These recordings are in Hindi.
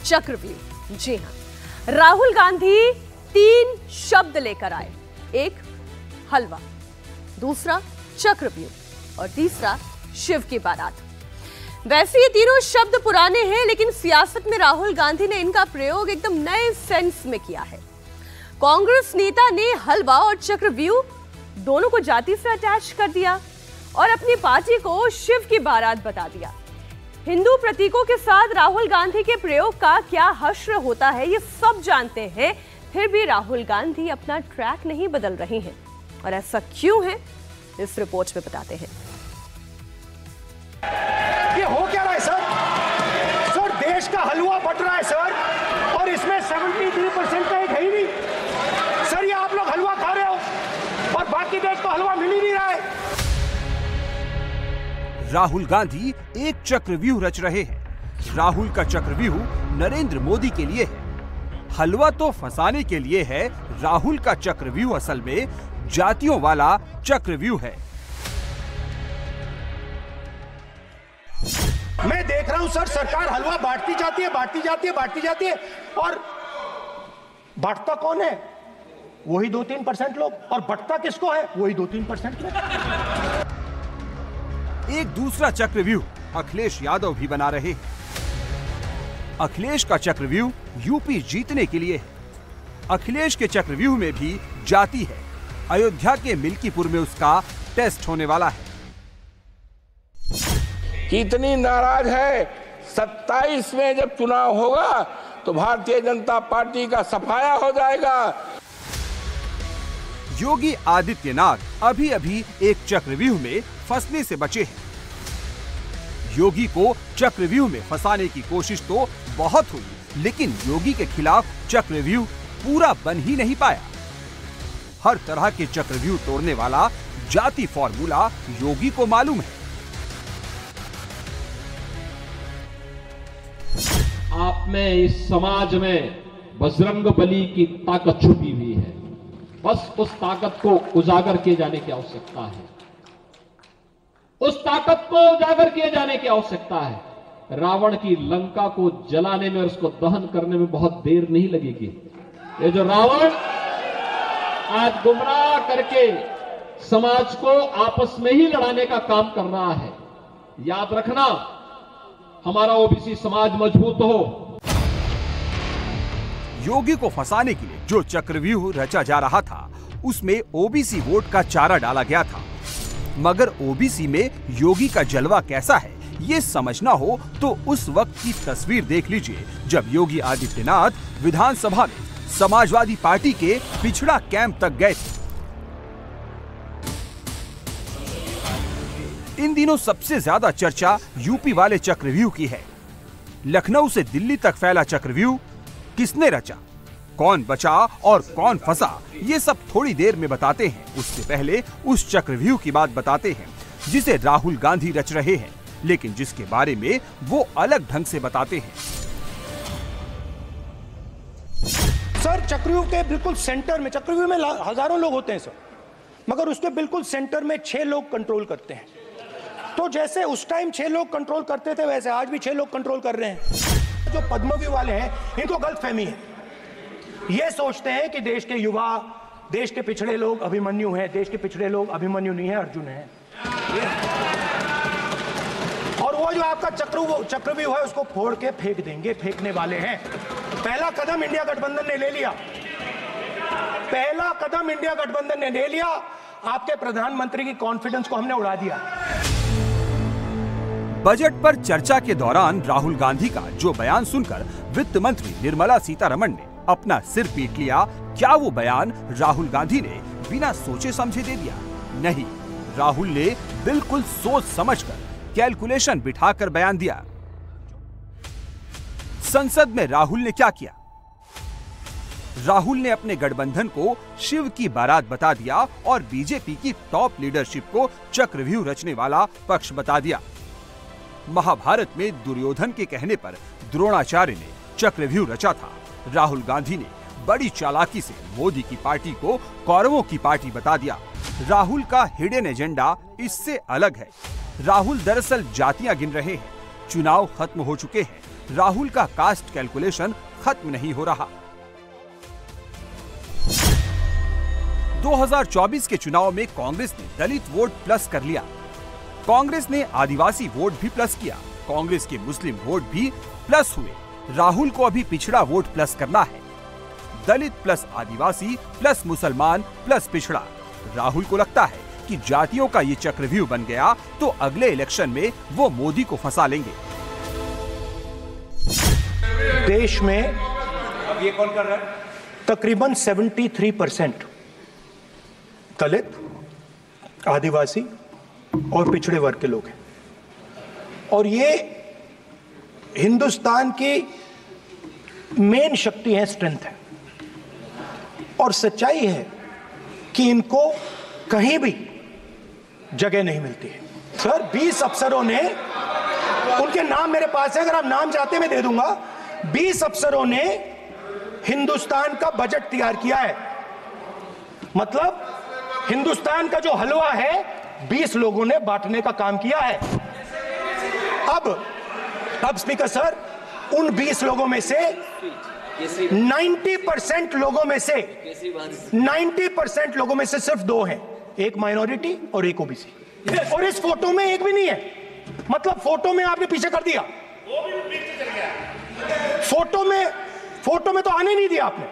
चक्रव्यूह। जी हां, राहुल गांधी 3 शब्द लेकर आए, एक हलवा, दूसरा चक्रव्यूह और तीसरा शिव की बारात। वैसे ये तीनों शब्द पुराने हैं, लेकिन सियासत में राहुल गांधी ने इनका प्रयोग एकदम नए सेंस में किया है। कांग्रेस नेता ने हलवा और चक्रव्यूह दोनों को जाति से अटैच कर दिया और अपनी पार्टी को शिव की बारात बता दिया। हिंदू प्रतीकों के साथ राहुल गांधी के प्रयोग का क्या हश्र होता है, ये सब जानते हैं, फिर भी राहुल गांधी अपना ट्रैक नहीं बदल रहे हैं। और ऐसा क्यों है, इस रिपोर्ट में बताते हैं। ये हो क्या रहा है सर? सर, देश का हलवा बट रहा है सर, और इसमें 73% का एक है ही नहीं। सर, ये आप लोग हलवा खा रहे हो और बाकी देश को हलवा मिल ही नहीं रहा है। राहुल गांधी एक चक्रव्यूह रच रहे हैं। राहुल का चक्रव्यूह नरेंद्र मोदी के लिए है, हलवा तो फंसाने के लिए है। राहुल का चक्रव्यूह असल में जातियों वाला चक्रव्यूह है। मैं देख रहा हूं सर, सरकार हलवा बांटती जाती है, बांटती जाती है, बांटती जाती है, और बांटता कौन है? वही 2-3% लोग, और बंटता किसको है? वही 2-3% लोग। एक दूसरा चक्रव्यूह अखिलेश यादव भी बना रहे हैं। अखिलेश का चक्रव्यूह यूपी जीतने के लिए है। अखिलेश के चक्रव्यूह में भी जाति है। अयोध्या के मिल्कीपुर में उसका टेस्ट होने वाला है। कितनी नाराज है। 27 में जब चुनाव होगा तो भारतीय जनता पार्टी का सफाया हो जाएगा। योगी आदित्यनाथ अभी अभी एक चक्रव्यूह में फंसने से बचे हैं। योगी को चक्रव्यूह में फंसाने की कोशिश तो बहुत हुई, लेकिन योगी के खिलाफ चक्रव्यूह पूरा बन ही नहीं पाया। हर तरह के चक्रव्यूह तोड़ने वाला जाति फॉर्मूला योगी को मालूम है। आप में, इस समाज में बजरंगबली की ताकत छुपी हुई है। बस उस ताकत को उजागर किए जाने की आवश्यकता है। उस ताकत को उजागर किए जाने की आवश्यकता है। रावण की लंका को जलाने में और उसको दहन करने में बहुत देर नहीं लगेगी। ये जो रावण आज गुमराह करके समाज को आपस में ही लड़ाने का काम कर रहा है, याद रखना, हमारा ओबीसी समाज मजबूत हो। योगी को फंसाने के लिए जो चक्रव्यूह रचा जा रहा था, उसमें ओबीसी वोट का चारा डाला गया था। मगर ओबीसी में योगी का जलवा कैसा है, ये समझना हो तो उस वक्त की तस्वीर देख लीजिए, जब योगी आदित्यनाथ विधानसभा में समाजवादी पार्टी के पिछड़ा कैंप तक गए थे। इन दिनों सबसे ज्यादा चर्चा यूपी वाले चक्रव्यूह की है। लखनऊ से दिल्ली तक फैला चक्रव्यूह किसने रचा, कौन बचा और कौन फंसा, ये सब थोड़ी देर में बताते हैं। उससे पहले उस चक्रव्यूह की बात बताते हैं जिसे राहुल गांधी रच रहे हैं, लेकिन जिसके बारे में वो अलग ढंग से बताते हैं। सर, चक्रव्यूह के बिल्कुल सेंटर में, चक्रव्यूह में हजारों लोग होते हैं सर, मगर उसके बिल्कुल सेंटर में 6 लोग कंट्रोल करते हैं। तो जैसे उस टाइम 6 लोग कंट्रोल करते थे, वैसे आज भी 6 लोग कंट्रोल कर रहे हैं। जो पद्मव्यूह वाले हैं, इनको गलतफहमी है। ये सोचते हैं कि देश के युवा, देश के पिछड़े लोग अभिमन्यु हैं। देश के पिछड़े लोग अभिमन्यु नहीं है, अर्जुन है। और वो जो आपका चक्रव्यूह है, उसको फोड़ के फेंक देंगे, फेंकने वाले हैं। पहला कदम इंडिया गठबंधन ने ले लिया। पहला कदम इंडिया गठबंधन ने ले लिया। आपके प्रधानमंत्री की कॉन्फिडेंस को हमने उड़ा दिया। बजट पर चर्चा के दौरान राहुल गांधी का जो बयान सुनकर वित्त मंत्री निर्मला सीतारमण ने अपना सिर पीट लिया, क्या वो बयान राहुल गांधी ने बिना सोचे समझे दे दिया? नहीं, राहुल ने बिल्कुल सोच समझकर कैलकुलेशन बिठाकर बयान दिया। संसद में राहुल ने क्या किया? राहुल ने अपने गठबंधन को शिव की बारात बता दिया और बीजेपी की टॉप लीडरशिप को चक्रव्यूह रचने वाला पक्ष बता दिया। महाभारत में दुर्योधन के कहने पर द्रोणाचार्य ने चक्रव्यूह रचा था। राहुल गांधी ने बड़ी चालाकी से मोदी की पार्टी को कौरवों की पार्टी बता दिया। राहुल का हिडन एजेंडा इससे अलग है। राहुल दरअसल जातियां गिन रहे हैं। चुनाव खत्म हो चुके हैं, राहुल का कास्ट कैलकुलेशन खत्म नहीं हो रहा। 2024 के चुनाव में कांग्रेस ने दलित वोट प्लस कर लिया, कांग्रेस ने आदिवासी वोट भी प्लस किया, कांग्रेस के मुस्लिम वोट भी प्लस हुए। राहुल को अभी पिछड़ा वोट प्लस करना है, दलित प्लस आदिवासी प्लस मुसलमान प्लस पिछड़ा। राहुल को लगता है कि जातियों का ये चक्रव्यूह बन गया तो अगले इलेक्शन में वो मोदी को फंसा लेंगे। देश में अब ये कौन कर रहा है? तकरीबन 73% दलित, आदिवासी और पिछड़े वर्ग के लोग हैं, और ये हिंदुस्तान की मेन शक्ति है, स्ट्रेंथ है। और सच्चाई है कि इनको कहीं भी जगह नहीं मिलती है। सर 20 अफसरों ने, उनके नाम मेरे पास है, अगर आप नाम चाहते मैं दे दूंगा। 20 अफसरों ने हिंदुस्तान का बजट तैयार किया है, मतलब हिंदुस्तान का जो हलवा है 20 लोगों ने बांटने का काम किया है। अब स्पीकर सर, उन 20 लोगों में से 90% लोगों में से सिर्फ 2 हैं, एक माइनॉरिटी और एक ओबीसी। और इस फोटो में एक भी नहीं है, मतलब फोटो में आपने पीछे कर दिया, फोटो में तो आने नहीं दिया आपने।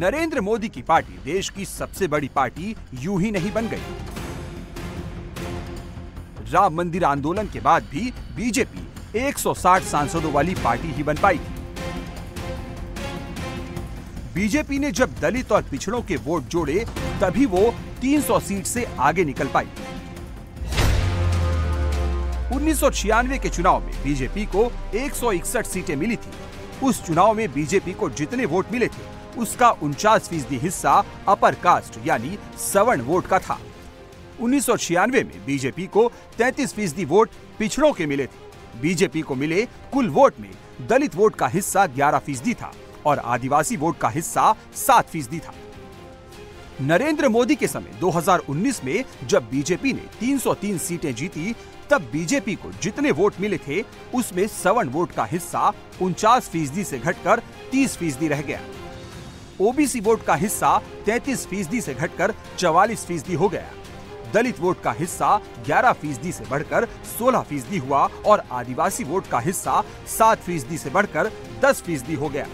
नरेंद्र मोदी की पार्टी देश की सबसे बड़ी पार्टी यूं ही नहीं बन गई। राम मंदिर आंदोलन के बाद भी बीजेपी 160 सांसदों वाली पार्टी ही बन पाई थी। बीजेपी ने जब दलित और पिछड़ों के वोट जोड़े तभी वो 300 सीट से आगे निकल पाई। 1996 के चुनाव में बीजेपी को 161 सीटें मिली थी। उस चुनाव में बीजेपी को जितने वोट मिले थे उसका 49% हिस्सा अपर कास्ट यानी सवर्ण वोट का था। 1996 में बीजेपी को 33% वोट पिछड़ों के मिले थे। बीजेपी को मिले कुल वोट में दलित वोट का हिस्सा 11% था और आदिवासी वोट का हिस्सा 7% था। नरेंद्र मोदी के समय 2019 में जब बीजेपी ने 303 सीटें जीती तब बीजेपी को जितने वोट मिले थे उसमें सवर्ण वोट का हिस्सा 49% से घटकर 30% रह गया। ओबीसी वोट का हिस्सा 33% से घटकर 44% हो गया। दलित वोट का हिस्सा 11% से बढ़कर 16% हुआ और आदिवासी वोट का हिस्सा 7% से बढ़कर 10% हो गया।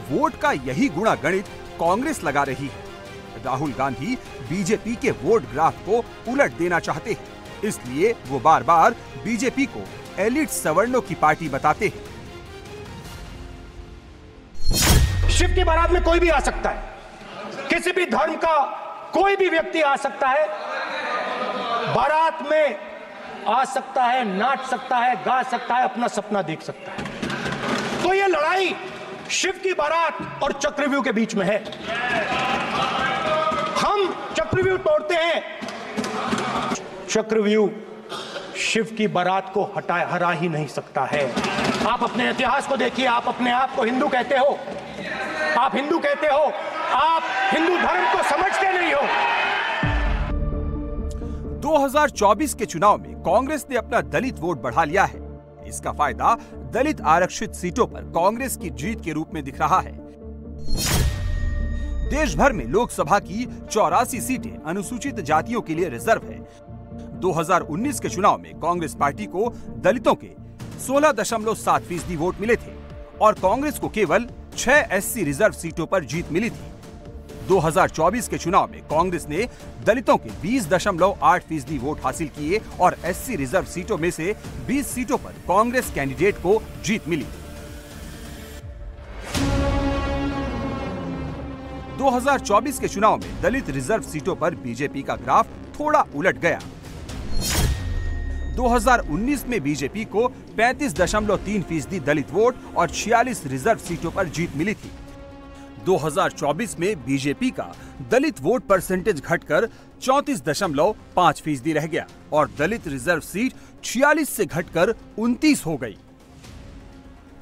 वोट का यही गुणा गणित कांग्रेस लगा रही है। राहुल गांधी बीजेपी के वोट ग्राफ को उलट देना चाहते हैं, इसलिए वो बार बार बीजेपी को एलिट सवर्णों की पार्टी बताते हैं। शिव की बारात में कोई भी आ सकता है, किसी भी धर्म का कोई भी व्यक्ति आ सकता है, बारात में आ सकता है, नाच सकता है, गा सकता है, अपना सपना देख सकता है। तो ये लड़ाई शिव की बारात और चक्रव्यूह के बीच में है। हम चक्रव्यूह तोड़ते हैं, चक्रव्यूह शिव की बारात को हरा ही नहीं सकता है। आप अपने इतिहास को देखिए, आप अपने आप को हिंदू कहते हो, आप हिंदू कहते हो, आप हिंदू धर्म को समझते नहीं हो। 2024 के चुनाव में कांग्रेस ने अपना दलित वोट बढ़ा लिया है। इसका फायदा दलित आरक्षित सीटों पर कांग्रेस की जीत के रूप में दिख रहा है। देश भर में लोकसभा की 84 सीटें अनुसूचित जातियों के लिए रिजर्व है। 2019 के चुनाव में कांग्रेस पार्टी को दलितों के 16.7% वोट मिले थे और कांग्रेस को केवल 6 एससी रिजर्व सीटों पर जीत मिली थी। 2024 के चुनाव में कांग्रेस ने दलितों के 20.8% वोट हासिल किए और एससी रिजर्व सीटों में से 20 सीटों पर कांग्रेस कैंडिडेट को जीत मिली। 2024 के चुनाव में दलित रिजर्व सीटों पर बीजेपी का ग्राफ थोड़ा उलट गया। 2019 में बीजेपी को 35.3% दलित वोट और 46 रिजर्व सीटों पर जीत मिली थी। 2024 में बीजेपी का दलित वोट परसेंटेज घटकर 34.5% रह गया और दलित रिजर्व सीट 46 से घटकर 29 हो गई।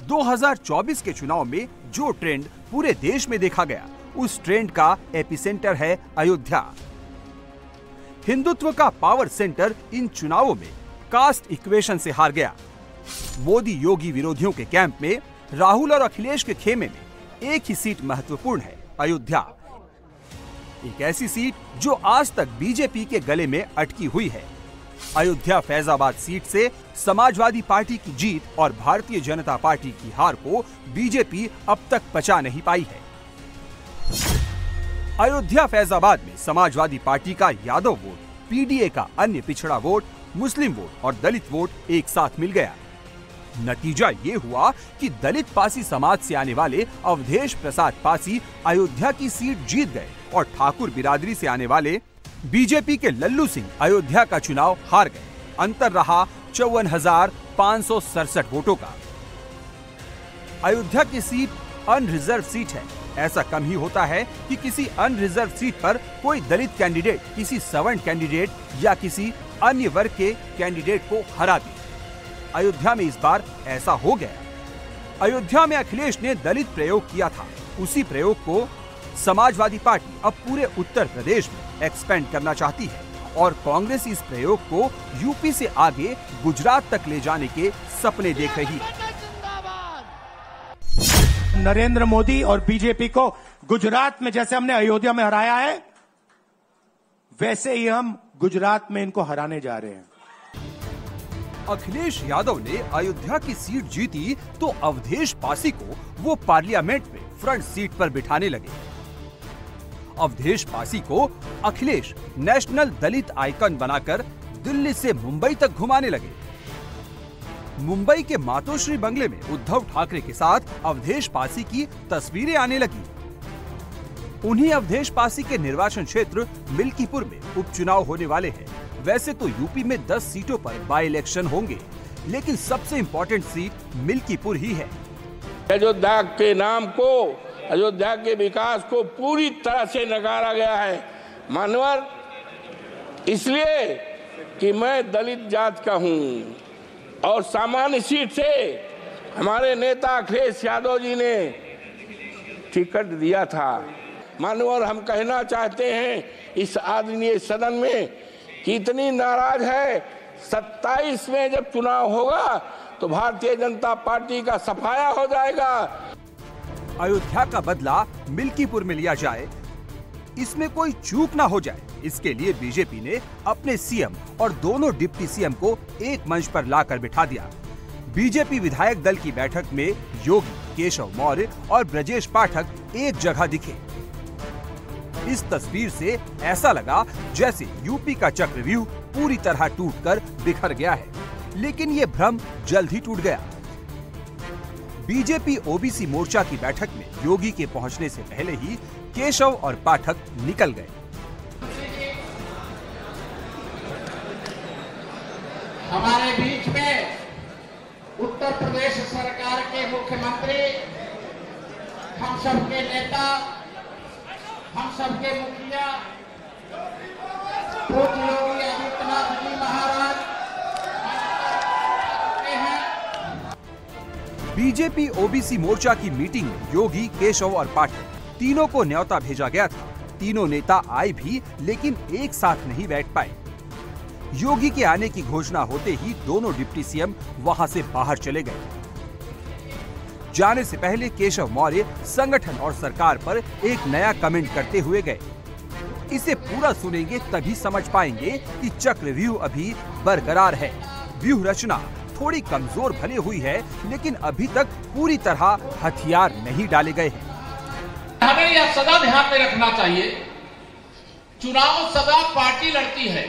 2024 के चुनाव में जो ट्रेंड पूरे देश में देखा गया, उस ट्रेंड का एपिसेंटर है अयोध्या। हिंदुत्व का पावर सेंटर इन चुनावों में कास्ट इक्वेशन से हार गया। मोदी योगी विरोधियों के कैंप में राहुल और अखिलेश के खेमे में एक ही सीट महत्वपूर्ण है, अयोध्या। एक ऐसी सीट जो आज तक बीजेपी के गले में अटकी हुई है। अयोध्या फैजाबाद सीट से समाजवादी पार्टी की जीत और भारतीय जनता पार्टी की हार को बीजेपी अब तक पचा नहीं पाई है। अयोध्या फैजाबाद में समाजवादी पार्टी का यादव वोट, पीडीए का अन्य पिछड़ा वोट, मुस्लिम वोट और दलित वोट एक साथ मिल गया। नतीजा ये हुआ कि दलित पासी समाज से आने वाले अवधेश प्रसाद पासी अयोध्या की सीट जीत गए और ठाकुर बिरादरी से आने वाले बीजेपी के लल्लू सिंह अयोध्या का चुनाव हार गए। अंतर रहा 54,567 वोटों का। अयोध्या की सीट अनरिजर्व सीट है। ऐसा कम ही होता है कि किसी अनरिजर्व सीट पर कोई दलित कैंडिडेट किसी सवर्ण कैंडिडेट या किसी अन्य वर्ग के कैंडिडेट को हरा दे। अयोध्या में इस बार ऐसा हो गया। अयोध्या में अखिलेश ने दलित प्रयोग किया था। उसी प्रयोग को समाजवादी पार्टी अब पूरे उत्तर प्रदेश में एक्सपेंड करना चाहती है और कांग्रेस इस प्रयोग को यूपी से आगे गुजरात तक ले जाने के सपने देख रही है। नरेंद्र मोदी और बीजेपी को गुजरात में जैसे हमने अयोध्या में हराया है, वैसे ही हम गुजरात में इनको हराने जा रहे हैं। अखिलेश यादव ने अयोध्या की सीट जीती तो अवधेश पासी को वो पार्लियामेंट में फ्रंट सीट पर बिठाने लगे। अवधेश पासी को अखिलेश नेशनल दलित आइकन बनाकर दिल्ली से मुंबई तक घुमाने लगे। मुंबई के मातोश्री बंगले में उद्धव ठाकरे के साथ अवधेश पासी की तस्वीरें आने लगी। उन्हीं अवधेश पासी के निर्वाचन क्षेत्र मिल्कीपुर में उपचुनाव होने वाले हैं। वैसे तो यूपी में 10 सीटों पर बाई इलेक्शन होंगे, लेकिन सबसे इम्पोर्टेंट सीट मिल्कीपुर ही है। अयोध्या के नाम को, अयोध्या के विकास को पूरी तरह से नकारा गया है। मानवर इसलिए कि मैं दलित जात का हूँ और सामान्य सीट से हमारे नेता अखिलेश यादव जी ने टिकट दिया था। मानवर हम कहना चाहते हैं इस आदरणीय सदन में कि इतनी नाराज है, 27 में जब चुनाव होगा तो भारतीय जनता पार्टी का सफाया हो जाएगा। अयोध्या का बदला मिल्कीपुर में लिया जाए, इसमें कोई चूक ना हो जाए, इसके लिए बीजेपी ने अपने सीएम और दोनों डिप्टी सीएम को एक मंच पर लाकर बिठा दिया। बीजेपी विधायक दल की बैठक में योगी, केशव मौर्य और ब्रजेश पाठक एक जगह दिखे। इस तस्वीर से ऐसा लगा जैसे यूपी का चक्रव्यूह पूरी तरह टूटकर बिखर गया है, लेकिन ये भ्रम जल्द ही टूट गया। बीजेपी ओबीसी मोर्चा की बैठक में योगी के पहुंचने से पहले ही केशव और पाठक निकल गए। हमारे बीच में उत्तर प्रदेश सरकार के मुख्यमंत्री, हम सबके नेता, हम सबके मुखिया पूज्य योगी आदित्यनाथ जी महाराज हैं। बीजेपी ओबीसी मोर्चा की मीटिंग में योगी, केशव और पाठक तीनों को न्योता भेजा गया था। तीनों नेता आए भी, लेकिन एक साथ नहीं बैठ पाए। योगी के आने की घोषणा होते ही दोनों डिप्टी सीएम वहां से बाहर चले गए। जाने से पहले केशव मौर्य संगठन और सरकार पर एक नया कमेंट करते हुए गए। इसे पूरा सुनेंगे तभी समझ पाएंगे कि चक्रव्यूह अभी बरकरार है। व्यूह रचना थोड़ी कमजोर भले हुई है, लेकिन अभी तक पूरी तरह हथियार नहीं डाले गए हैं। हमें यह सदा ध्यान में रखना चाहिए, चुनाव सदा पार्टी लड़ती है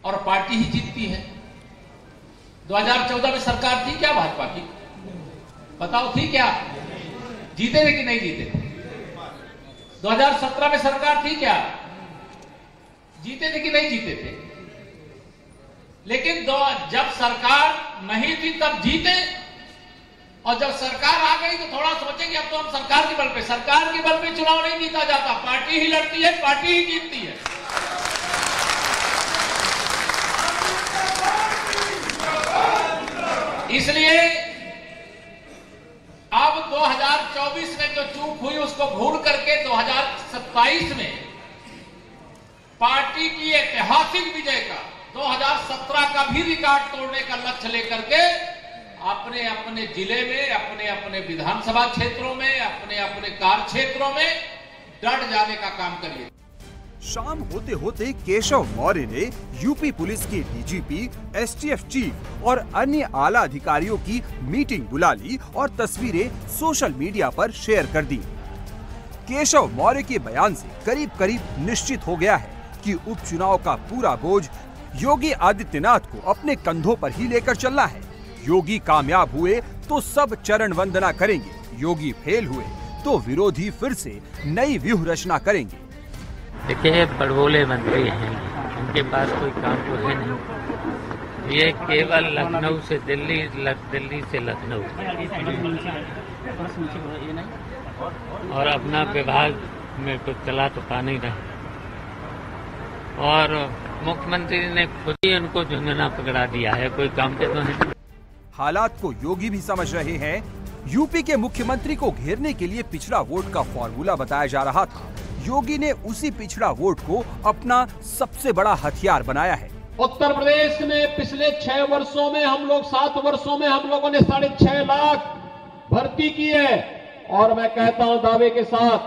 और पार्टी ही जीतती है। 2014 में सरकार थी क्या भाजपा की? बताओ थी क्या? जीते थे कि नहीं जीते थे? 2017 में सरकार थी क्या? जीते थे कि नहीं जीते थे? लेकिन जब सरकार नहीं थी तब जीते, और जब सरकार आ गई तो थोड़ा सोचेंगे अब तो हम सरकार के बल पे चुनाव नहीं जीता जाता, पार्टी ही लड़ती है, पार्टी ही जीतती है। इसलिए अब 2024 में जो चूक हुई उसको भूल करके 2027 में पार्टी की ऐतिहासिक विजय का 2017 का भी रिकॉर्ड तोड़ने का लक्ष्य लेकर के अपने अपने जिले में, अपने अपने विधानसभा क्षेत्रों में, अपने अपने कार्य क्षेत्रों में डट जाने का काम करिए। शाम होते होते केशव मौर्य ने यूपी पुलिस के डीजीपी, एसटीएफ चीफ और अन्य आला अधिकारियों की मीटिंग बुला ली और तस्वीरें सोशल मीडिया पर शेयर कर दी। केशव मौर्य के बयान से करीब करीब निश्चित हो गया है कि उपचुनाव का पूरा बोझ योगी आदित्यनाथ को अपने कंधों पर ही लेकर चलना है। योगी कामयाब हुए तो सब चरण वंदना करेंगे, योगी फेल हुए तो विरोधी फिर से नई व्यूह रचना करेंगे। देखिए, बड़बोले मंत्री हैं, उनके पास कोई काम तो है नहीं। ये केवल लखनऊ से दिल्ली, दिल्ली से लखनऊ और अपना विभाग में कुछ चला तो पा नहीं रहे। और मुख्यमंत्री ने खुद ही उनको झुंझुना पकड़ा दिया है, कोई काम के तो नहीं। हालात को योगी भी समझ रहे हैं। यूपी के मुख्यमंत्री को घेरने के लिए पिछड़ा वोट का फॉर्मूला बताया जा रहा था। योगी ने उसी पिछड़ा वोट को अपना सबसे बड़ा हथियार बनाया है। उत्तर प्रदेश में पिछले 6 वर्षों में हम लोग 7 वर्षों में हम लोगों ने 6.5 लाख भर्ती की है। और मैं कहता हूं दावे के साथ,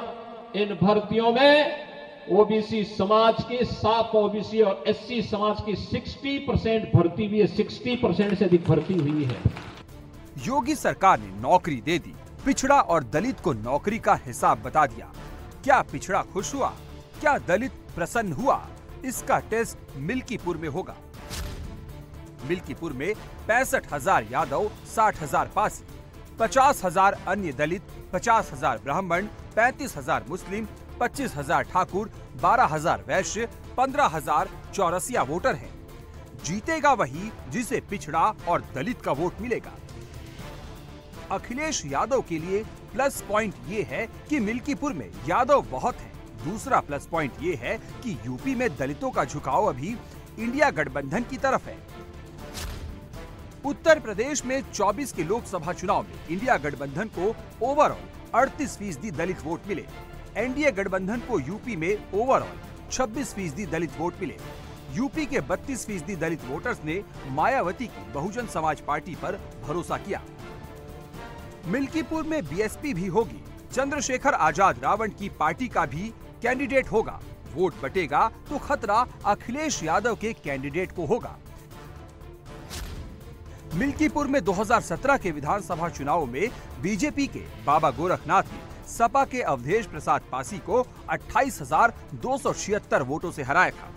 इन भर्तियों में ओबीसी समाज की, साफ ओबीसी और एससी समाज की 60% भर्ती भी है, 60% से अधिक भर्ती हुई है। योगी सरकार ने नौकरी दे दी, पिछड़ा और दलित को नौकरी का हिसाब बता दिया। क्या पिछड़ा खुश हुआ? क्या दलित प्रसन्न हुआ? इसका टेस्ट मिल्कीपुर में होगा। मिल्कीपुर में 65,000 यादव, 60,000 पासी, 50,000 अन्य दलित, 50,000 ब्राह्मण, 35,000 मुस्लिम, 25,000 ठाकुर, 12,000 वैश्य, 15,000 चौरसिया वोटर हैं। जीतेगा वही जिसे पिछड़ा और दलित का वोट मिलेगा। अखिलेश यादव के लिए प्लस पॉइंट ये है कि मिल्कीपुर में यादव बहुत हैं। दूसरा प्लस पॉइंट ये है कि यूपी में दलितों का झुकाव अभी इंडिया गठबंधन की तरफ है। उत्तर प्रदेश में 24 के लोकसभा चुनाव में इंडिया गठबंधन को ओवरऑल 38% दलित वोट मिले। एनडीए गठबंधन को यूपी में ओवरऑल 26% दलित वोट मिले। यूपी के 32% दलित वोटर्स ने मायावती की बहुजन समाज पार्टी पर भरोसा किया। मिल्कीपुर में बीएसपी भी होगी। चंद्रशेखर आजाद रावण की पार्टी का भी कैंडिडेट होगा। वोट बटेगा तो खतरा अखिलेश यादव के कैंडिडेट को होगा। मिल्कीपुर में 2017 के विधानसभा चुनाव में बीजेपी के बाबा गोरखनाथ ने सपा के अवधेश प्रसाद पासी को 28,276 वोटों से हराया था।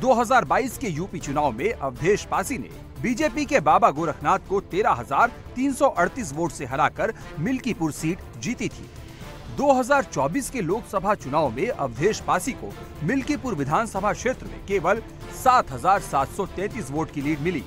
2022 के यूपी चुनाव में अवधेश पासी ने बीजेपी के बाबा गोरखनाथ को 13,338 वोट से हराकर मिल्कीपुर सीट जीती थी। 2024 के लोकसभा चुनाव में अवधेश पासी को मिल्कीपुर विधानसभा क्षेत्र में केवल 7,733 वोट की लीड मिली।